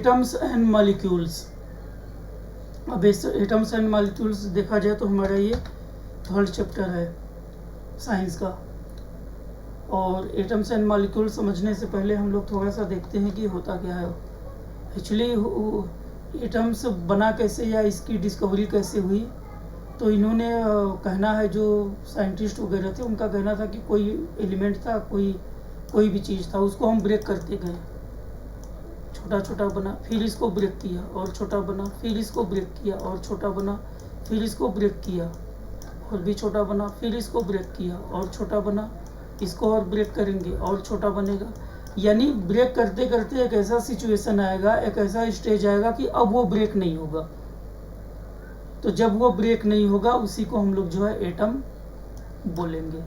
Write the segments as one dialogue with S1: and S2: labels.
S1: Atoms and molecules. अब atoms and molecules देखा जाए तो हमारा ये थर्ड चैप्टर है साइंस का। और एटम्स एंड मॉलिक्यूल समझने से पहले हम लोग थोड़ा सा देखते हैं कि होता क्या है एक्चुअली, एटम्स बना कैसे या इसकी डिस्कवरी कैसे हुई। तो इन्होंने कहना है, जो साइंटिस्ट वगैरह थे उनका कहना था कि कोई एलिमेंट था, कोई भी चीज़ था, उसको हम ब्रेक करते गए, छोटा छोटा बना, फिर इसको ब्रेक किया और छोटा बना, फिर इसको ब्रेक किया और छोटा बना, फिर इसको ब्रेक किया और भी छोटा बना, फिर इसको ब्रेक किया और छोटा बना, इसको और ब्रेक करेंगे और छोटा बनेगा। यानी ब्रेक करते करते एक ऐसा सिचुएशन आएगा, एक ऐसा स्टेज आएगा कि अब वो ब्रेक नहीं होगा। तो जब वो ब्रेक नहीं होगा उसी को हम लोग जो है एटम बोलेंगे।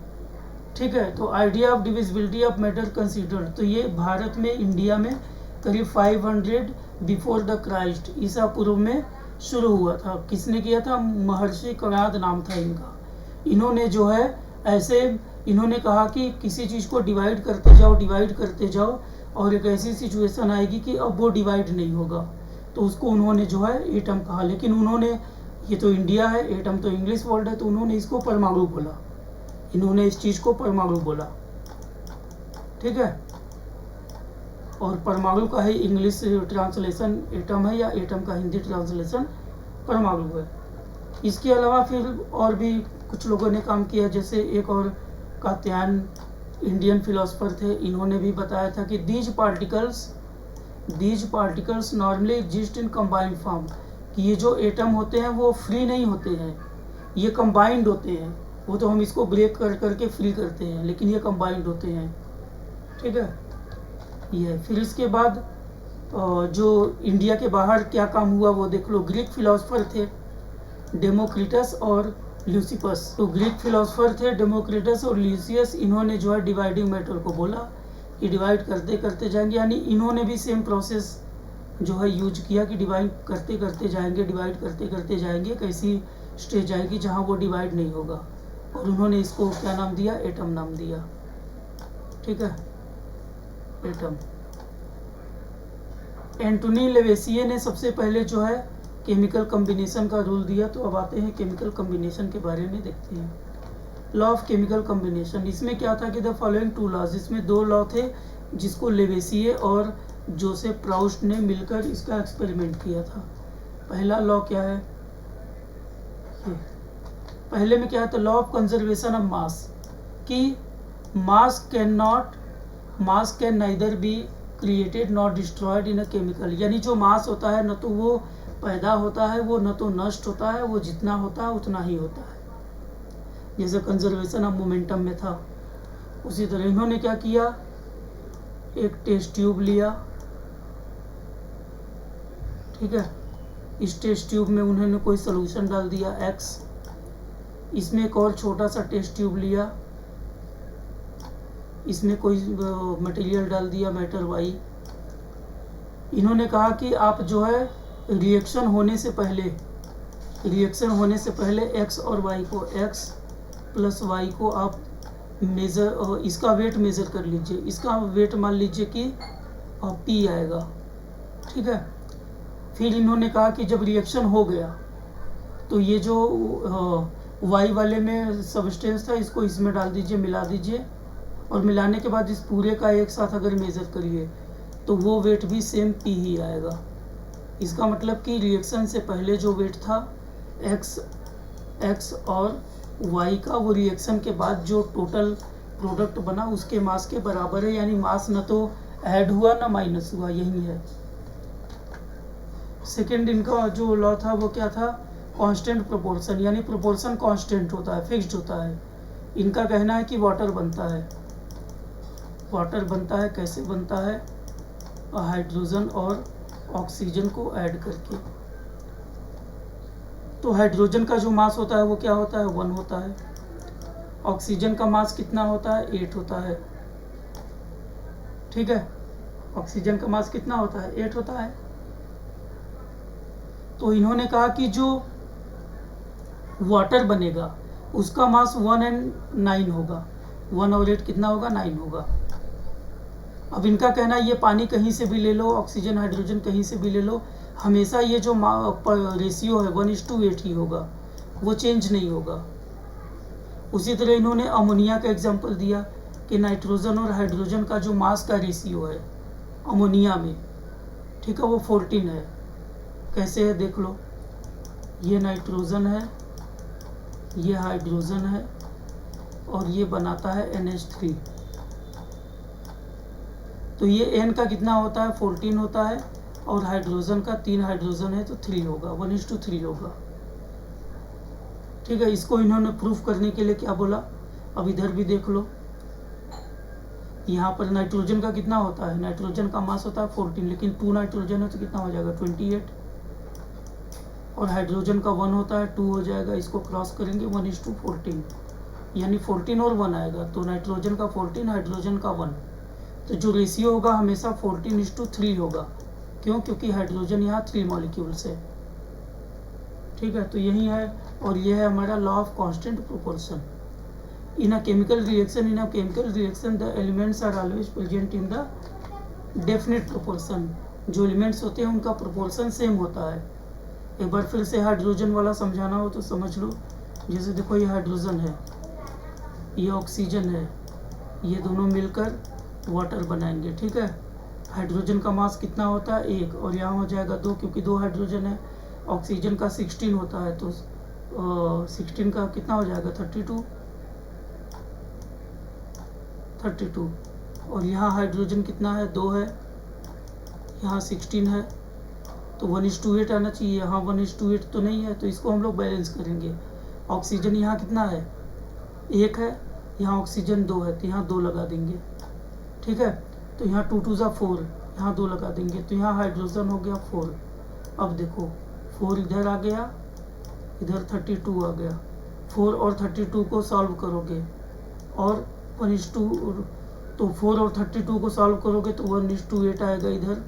S1: ठीक है, तो idea of divisibility of matter considered, तो ये भारत में, इंडिया में करीब 500 बिफोर द क्राइस्ट, ईसा पूर्व में शुरू हुआ था। किसने किया था? महर्षि कणाद नाम था इनका। इन्होंने जो है ऐसे, इन्होंने कहा कि किसी चीज़ को डिवाइड करते जाओ और एक ऐसी सिचुएशन आएगी कि अब वो डिवाइड नहीं होगा, तो उसको उन्होंने जो है एटम कहा। लेकिन उन्होंने, ये तो इंडिया है, एटम तो इंग्लिश वर्ड है, तो उन्होंने इसको परमाणु बोला। इन्होंने इस चीज़ को परमाणु बोला। ठीक है, और परमाणु का ही इंग्लिश ट्रांसलेशन एटम है, या एटम का हिंदी ट्रांसलेशन परमाणु है। इसके अलावा फिर और भी कुछ लोगों ने काम किया, जैसे एक और कात्यायन इंडियन फिलोसफर थे, इन्होंने भी बताया था कि these particles normally exist in combined form, कि ये जो एटम होते हैं वो फ्री नहीं होते हैं, ये कंबाइंड होते हैं। वो तो हम इसको ब्रेक कर करके फ्री करते हैं, लेकिन ये कंबाइंड होते हैं। ठीक है, ये फिर इसके बाद जो इंडिया के बाहर क्या काम हुआ वो देख लो। ग्रीक फिलोसफर थे डेमोक्रिटस और ल्यूसिपस। तो ग्रीक फिलोसफर थे डेमोक्रिटस और ल्यूसियस, इन्होंने जो है डिवाइडिंग मैटर को बोला कि डिवाइड करते करते जाएंगे। यानी इन्होंने भी सेम प्रोसेस जो है यूज किया कि डिवाइड करते करते जाएंगे, एक ऐसी स्टेज आएगी जहाँ वो डिवाइड नहीं होगा, और उन्होंने इसको क्या नाम दिया? एटम नाम दिया। ठीक है, एटम। एंटोनी लेवेसिये ने सबसे पहले जो है केमिकल कम्बिनेशन का रूल दिया। तो अब आते हैं केमिकल कम्बिनेशन के बारे में, देखते हैं लॉ ऑफ केमिकल कम्बिनेशन। इसमें क्या था कि द फॉलोइंग 2 लॉज, इसमें 2 लॉ थे जिसको लेवेसिये और जोसेफ प्राउस्ट ने मिलकर इसका एक्सपेरिमेंट किया था। पहला लॉ क्या है? ये पहले में क्या है? तो law of conservation of mass, कि mass can neither be created not destroyed in a chemical. यानी जो मास होता है न तो वो पैदा होता है, वो न तो नष्ट होता है, वो जितना होता है उतना ही होता है। जैसे कंजर्वेशन ऑफ मोमेंटम में था, उसी तरह इन्होंने क्या किया? एक टेस्ट ट्यूब लिया। ठीक है, इस टेस्ट ट्यूब में उन्होंने कोई सोल्यूशन डाल दिया X, इसमें एक और छोटा सा टेस्ट ट्यूब लिया, इसमें कोई मटेरियल डाल दिया मैटर Y। इन्होंने कहा कि आप जो है रिएक्शन होने से पहले X और Y को, X प्लस Y को आप मेज़र, इसका वेट मेज़र कर लीजिए। इसका वेट मान लीजिए कि P आएगा। ठीक है, फिर इन्होंने कहा कि जब रिएक्शन हो गया तो ये जो Y वाले में सब्सटेंस था, इसको इसमें डाल दीजिए, मिला दीजिए, और मिलाने के बाद इस पूरे का एक साथ अगर मेज़र करिए तो वो वेट भी सेम P ही आएगा। इसका मतलब कि रिएक्शन से पहले जो वेट था X और Y का, वो रिएक्शन के बाद जो टोटल प्रोडक्ट बना उसके मास के बराबर है। यानी मास न तो ऐड हुआ ना माइनस हुआ, यही है। सेकेंड इनका जो लॉ था वो क्या था? कांस्टेंट प्रोपोर्शन, यानी प्रोपोर्शन कांस्टेंट होता है, फिक्स्ड होता है। इनका कहना है कि वाटर बनता है, कैसे बनता है? हाइड्रोजन और ऑक्सीजन को ऐड करके। तो हाइड्रोजन का जो मास होता है वो क्या होता है? 1 होता है। ऑक्सीजन का मास कितना होता है? 8 होता है। ठीक है, ऑक्सीजन का मास कितना होता है? 8 होता है। तो इन्होंने कहा कि जो वाटर बनेगा उसका मास 1 और 9 होगा। 1 और 8 कितना होगा? 9 होगा। अब इनका कहना है ये पानी कहीं से भी ले लो, ऑक्सीजन हाइड्रोजन कहीं से भी ले लो, हमेशा ये जो रेशियो है 1:8 ही होगा, वो चेंज नहीं होगा। उसी तरह इन्होंने अमोनिया का एग्जाम्पल दिया कि नाइट्रोजन और हाइड्रोजन का जो मास का रेशियो है अमोनिया में, ठीक है, वो 14 है। कैसे है देख लो, ये नाइट्रोजन है, ये हाइड्रोजन है और ये बनाता है NH3। तो ये N का कितना होता है 14 होता है और हाइड्रोजन का 3 हाइड्रोजन है तो 3 होगा, 1:3 होगा। ठीक है, इसको इन्होंने प्रूफ करने के लिए क्या बोला, अब इधर भी देख लो, यहाँ पर नाइट्रोजन का कितना होता है, नाइट्रोजन का मास होता है 14, लेकिन 2 नाइट्रोजन है तो कितना हो जाएगा 28, और हाइड्रोजन का 1 होता है 2 हो जाएगा, इसको क्रॉस करेंगे 1:14, यानी 14 और 1 आएगा, तो नाइट्रोजन का 14 हाइड्रोजन का 1, तो जो रेशियो होगा हमेशा 14:3 होगा। क्यों? क्योंकि हाइड्रोजन यहाँ 3 मॉलिक्यूल्स है। ठीक है, तो यही है, और यह है हमारा law of constant proportion. In a chemical reaction the elements are always present in the definite proportion. जो एलिमेंट्स होते हैं उनका प्रोपोर्शन सेम होता है। एक बार फिर से हाइड्रोजन वाला समझाना हो तो समझ लो, जैसे देखो ये हाइड्रोजन है, ये ऑक्सीजन है, ये दोनों मिलकर वाटर बनाएंगे। ठीक है, हाइड्रोजन का मास कितना होता है 1, और यहाँ हो जाएगा 2 क्योंकि 2 हाइड्रोजन है। ऑक्सीजन का 16 होता है तो 16 का कितना हो जाएगा 32, और यहाँ हाइड्रोजन कितना है 2 है, यहाँ 16 है, तो 1:8 आना चाहिए। यहाँ 1:8 तो नहीं है, तो इसको हम लोग बैलेंस करेंगे। ऑक्सीजन यहाँ कितना है 1 है, यहाँ ऑक्सीजन 2 है तो यहाँ 2 लगा देंगे। ठीक है, तो यहाँ 2 2 4, यहाँ 2 लगा देंगे, तो यहाँ हाइड्रोजन हो गया 4। अब देखो 4 इधर आ गया, इधर 32 आ गया। 4 और 32 को सॉल्व करोगे और 1:2, तो 4 और 32 को सॉल्व करोगे तो 1:8 आएगा। इधर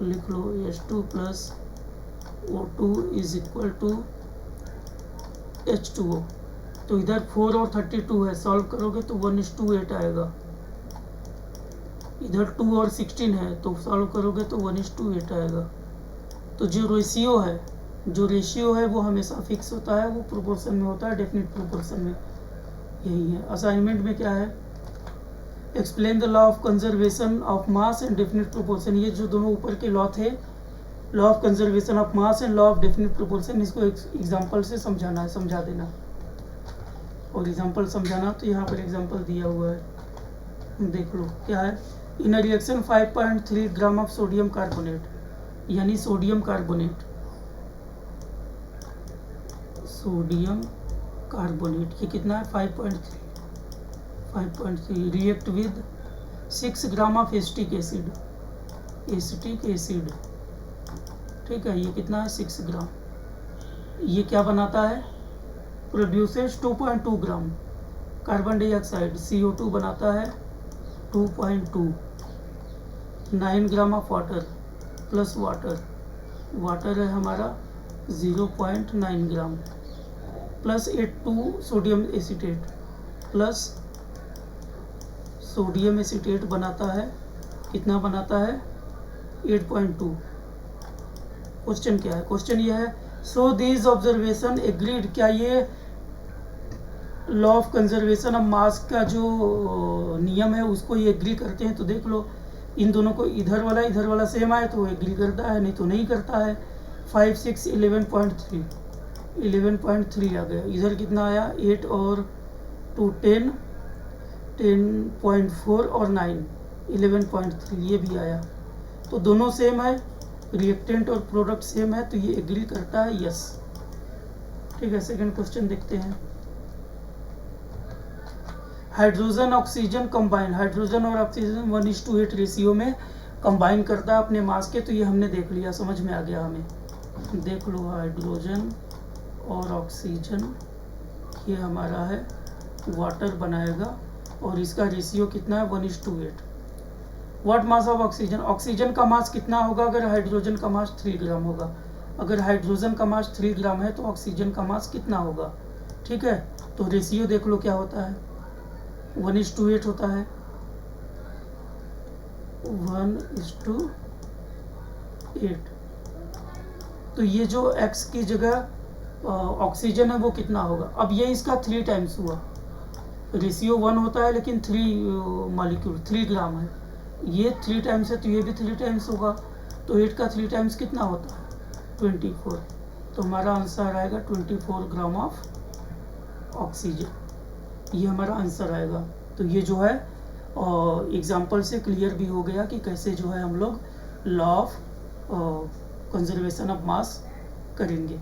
S1: लिख लो H2 + O2 = H2O। तो इधर 4 और 32 है, सॉल्व करोगे तो 1:8 आएगा। इधर 2 और 16 है तो सॉल्व करोगे तो 1:8 आएगा। तो जो रेशियो है वो हमेशा फिक्स होता है, वो प्रोपोर्शन में होता है, डेफिनेट प्रोपोर्शन में। यही है। असाइनमेंट में क्या है, explain the law of conservation of mass and definite proportion. ये जो दोनों ऊपर के लॉ थे, law of conservation of mass and law of definite proportion, इसको एग्जाम्पल से समझाना है, समझा देना। और एग्जाम्पल समझाना तो यहाँ पर एग्जाम्पल दिया हुआ है, देख लो क्या है। In a reaction 5.3 gram of sodium carbonate, यानी सोडियम कार्बोनेट ये कितना है 5.3 react with 6 gram of acetic acid. ठीक है, ये कितना है 6 ग्राम। ये क्या बनाता है, produces 2.2 gram carbon dioxide, CO2 बनाता है 2.2, 9 gram of water plus water है हमारा 0.9 ग्राम, प्लस 8 सोडियम एसीटेट बनाता है, कितना बनाता है 8.2। क्वेश्चन क्या है, क्वेश्चन ये है, सो दिस ऑब्जर्वेशन एग्रीड, क्या ये लॉ ऑफ कंजर्वेशन ऑफ मास का जो नियम है उसको ये एग्री करते हैं। तो देख लो इन दोनों को, इधर वाला सेम आए तो एग्री करता है, नहीं तो नहीं करता है। 5 6 11.3 आ गया। इधर कितना आया 8 और 2 10, 10.4 और 9 11.3, ये भी आया। तो दोनों सेम है, रिएक्टेंट और प्रोडक्ट सेम है, तो ये एग्री करता है, यस। ठीक है, सेकंड क्वेश्चन देखते हैं। हाइड्रोजन ऑक्सीजन कंबाइन, हाइड्रोजन और ऑक्सीजन 1:8 रेशियो में कंबाइन करता है अपने मास के, तो ये हमने देख लिया, समझ में आ गया हमें। देख लो हाइड्रोजन और ऑक्सीजन, ये हमारा है वाटर बनाएगा और इसका रेशियो कितना है 1:8। What mass of oxygen, oxygen का मास कितना होगा अगर हाइड्रोजन का मास 3 ग्राम होगा। अगर हाइड्रोजन का मास 3 ग्राम है तो ऑक्सीजन का मास कितना होगा। ठीक है, तो रेशियो देख लो क्या होता है 1:8 होता है। 1:8। तो ये जो x की जगह ऑक्सीजन है वो कितना होगा। अब ये इसका 3 टाइम्स हुआ, रेशियो 1 होता है लेकिन 3 मॉलिक्यूल 3 ग्राम है, ये 3 टाइम्स है तो ये भी 3 टाइम्स होगा। तो 8 का 3 टाइम्स कितना होता है 24। तो हमारा आंसर आएगा 24 ग्राम ऑफ ऑक्सीजन, ये हमारा आंसर आएगा। तो ये जो है एग्जाम्पल से क्लियर भी हो गया कि कैसे जो है हम लोग लॉ ऑफ कंजर्वेशन ऑफ मास करेंगे।